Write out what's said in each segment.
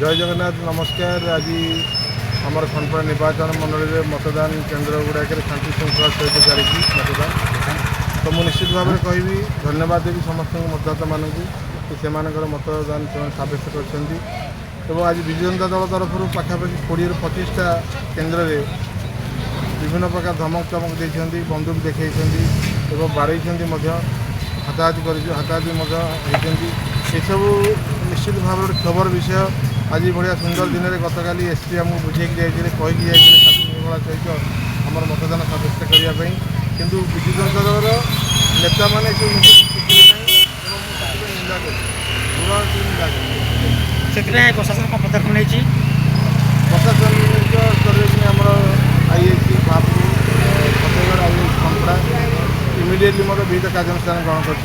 जय जगन्नाथ नमस्कार। आज आमर खनपड़ा निर्वाचन मंडल में मतदान केन्द्र गुड़ाक शांति श्रृंखला सहित चली मतदान। तो मुझे निश्चित भाव में कहि धन्यवाद देवी समस्त मतदाता मानक से मतदान सब्यस्त कर। आज विजु जनता दल तरफ पाखापाखि 20-25टा केन्द्र में विभिन्न प्रकार धमक चमक देते बंदूक देखते बाड़े हाथाहाथी होती सब निश्चित भाव खबर विषय। आज भाया सुंदर दिन में गतकाली एसपी आमको बुझेकी जाइए कहीकि जाइए शांति श्रृंखला सहित आम मतदान सब्यस्त करने किंतु विजु जनता दल नेता मैंने प्रशासन कौन पदक्षेप नहीं प्रशासनिक स्तर में आम आईआईसी महापुर फतेहगढ़ आईआईसी खनपड़ा इमिडिएटली मोर विहित कार्यानुष्ठान ग्रहण कर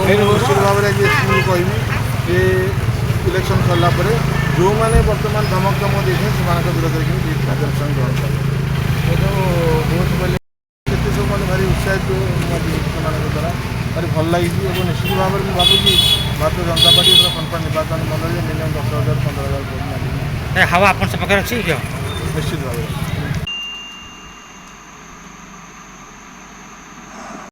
निश्चित भाव में एसपी कहि इलेक्शन सरला जो मैंने बर्तमान धमक चमक देते से विरोध में विहित कार्यानुष्ठान ग्रहण कर बहुत पहले सब मैंने भारी उत्साहित द्वारा भारी भल लगी। निश्चित भाव में भावुँ भारतीय जनता पार्टी खनपड़ा निर्वाचन मंडल में मिनिमम 10,000-15,000 हवा अपन से पकड़ अच्छी निश्चित भाव में।